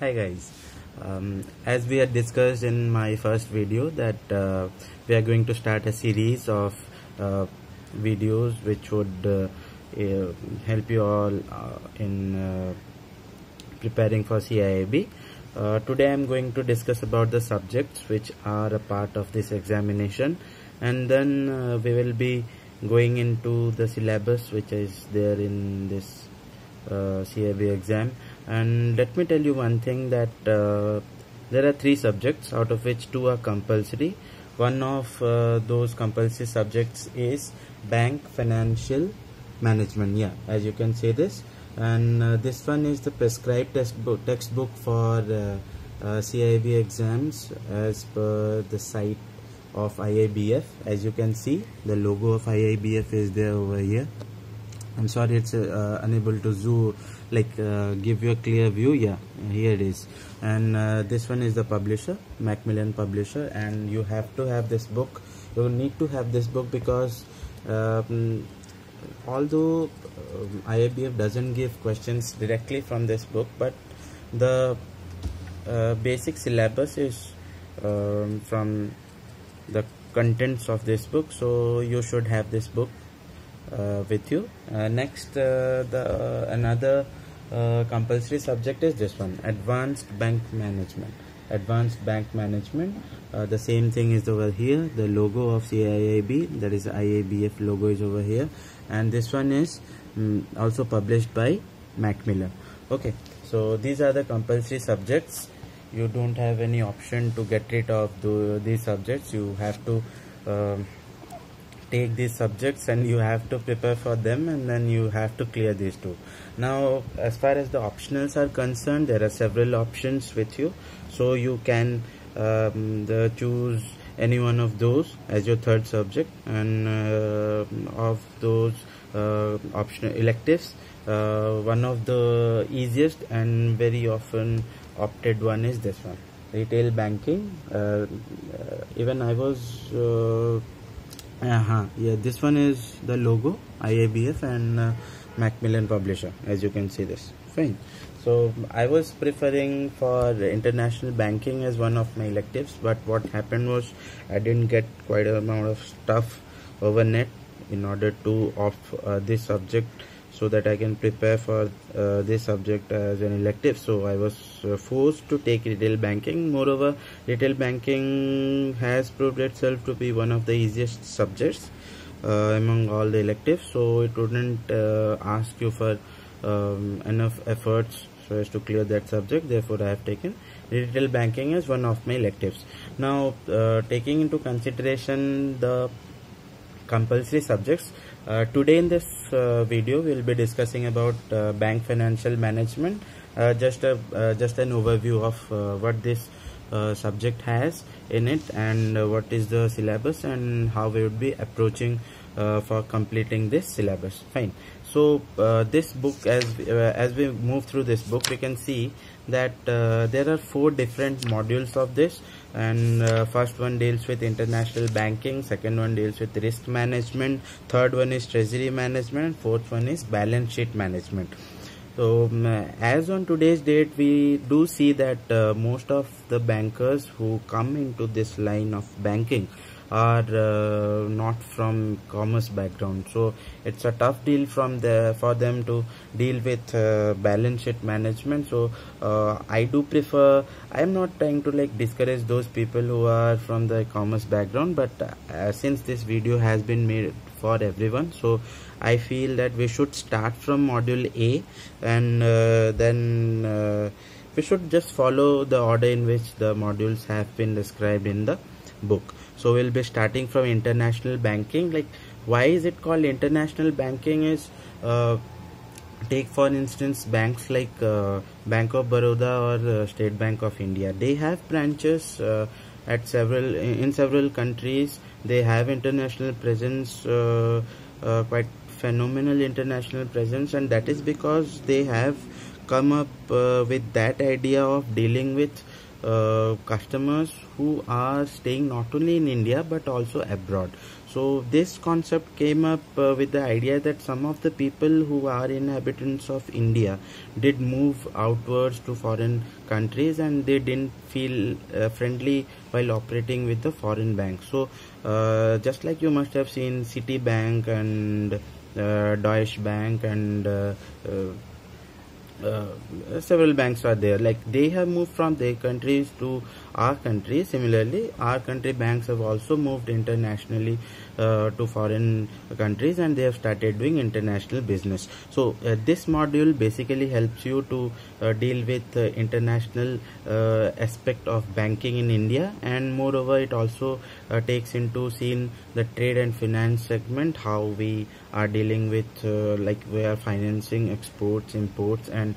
Hi guys, as we had discussed in my first video that we are going to start a series of videos which would help you all in preparing for CIIB. Today I am going to discuss about the subjects which are a part of this examination, and then we will be going into the syllabus which is there in this CIIB exam. And let me tell you one thing, that there are 3 subjects, out of which 2 are compulsory. One of those compulsory subjects is bank financial management, as you can say this, and this one is the prescribed textbook for CIIB exams as per the site of IIBF. As you can see, the logo of IIBF is there over here. I'm sorry, it's unable to zoom, give you a clear view. Here it is. And this one is the publisher, Macmillan publisher, and you have to have this book. You need to have this book because although IIBF doesn't give questions directly from this book, but the basic syllabus is from the contents of this book, so you should have this book with you. Next, another compulsory subject is this one, advanced bank management. The same thing is over here. The logo of CIIB, that is IIBF logo, is over here, and this one is also published by Macmillan. Okay, so these are the compulsory subjects. You don't have any option to get rid of these subjects. You have to take these subjects and you have to prepare for them, and then you have to clear these 2. Now, as far as the optionals are concerned, there are several options with you, so you can choose any one of those as your 3rd subject, and of those optional electives, one of the easiest and very often opted one is this one, retail banking. Even I was this one is the logo, IIBF and Macmillan publisher, as you can see this. Fine. So I was preferring for international banking as one of my electives, but what happened was I didn't get quite an amount of stuff over net in order to opt this subject, so that I can prepare for this subject as an elective. So I was forced to take retail banking. Moreover, retail banking has proved itself to be one of the easiest subjects among all the electives, so it wouldn't ask you for enough efforts so as to clear that subject. Therefore, I have taken retail banking as one of my electives. Now, taking into consideration the compulsory subjects, today in this video we will be discussing about bank financial management, just an overview of what this subject has in it, and what is the syllabus and how we would be approaching for completing this syllabus. Fine. So this book, as we move through this book, we can see that there are 4 different modules of this, and first one deals with international banking, second one deals with risk management, third one is treasury management, fourth one is balance sheet management. So as on today's date, we do see that most of the bankers who come into this line of banking are not from commerce background, so it's a tough deal for them to deal with balance sheet management. So I do prefer, I'm not trying to discourage those people who are from the commerce background, but since this video has been made for everyone, so I feel that we should start from module A, and then we should just follow the order in which the modules have been described in the book. So we'll be starting from international banking. Why is it called international banking is, take for instance banks like Bank of Baroda or State Bank of India. They have branches at several countries. They have international presence, quite phenomenal international presence, and that is because they have come up with that idea of dealing with customers who are staying not only in India but also abroad. So this concept came up with the idea that some of the people who are inhabitants of India did move outwards to foreign countries, and they didn't feel friendly while operating with the foreign banks. So just like you must have seen Citibank and Deutsche Bank and several banks are there, like they have moved from their countries to our country. Similarly, our country banks have also moved internationally to foreign countries, and they have started doing international business. So this module basically helps you to deal with international aspect of banking in India, and moreover it also takes into scene the trade and finance segment, how we are dealing with like we are financing exports, imports, and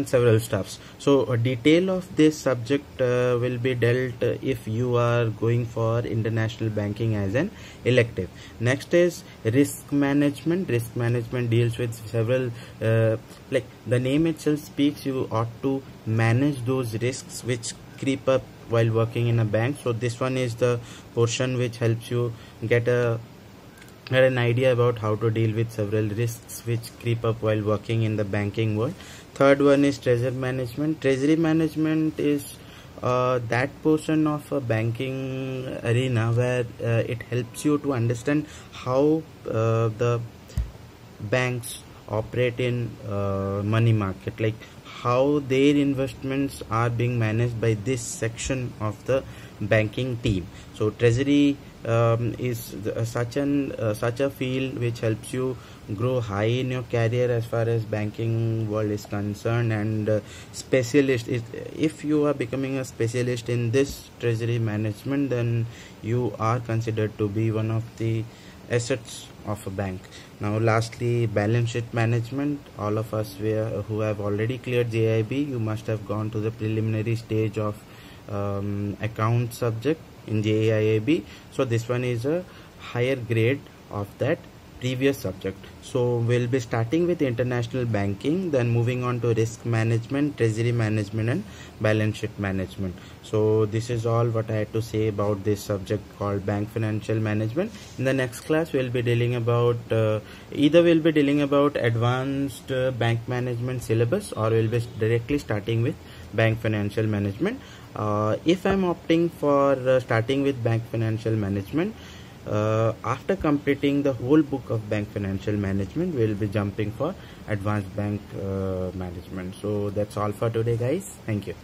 several stuffs. So a detail of this subject will be dealt if you are going for international banking as an elective. Next is risk management. Risk management deals with several like the name itself speaks, you ought to manage those risks which creep up while working in a bank. So this one is the portion which helps you get an idea about how to deal with several risks which creep up while working in the banking world. Third one is treasury management. Treasury management is that portion of a banking arena where it helps you to understand how the banks operate in money market, like how their investments are being managed by this section of the banking team. So treasury is such a field which helps you grow high in your career as far as banking world is concerned. And specialist is, if you are becoming a specialist in this treasury management, then you are considered to be one of the assets of a bank. Now lastly, balance sheet management. All of us who have already cleared JIB, you must have gone to the preliminary stage of account subject in JIB. So this one is a higher grade of that previous subject. So we'll be starting with international banking, then moving on to risk management, treasury management, and balance sheet management. So this is all what I had to say about this subject called bank financial management. In the next class we'll be dealing about either we'll be dealing about advanced bank management syllabus, or we'll be directly starting with bank financial management. If I'm opting for starting with bank financial management, after completing the whole book of bank financial management, we will be jumping for advanced bank management. So that's all for today, guys. Thank you.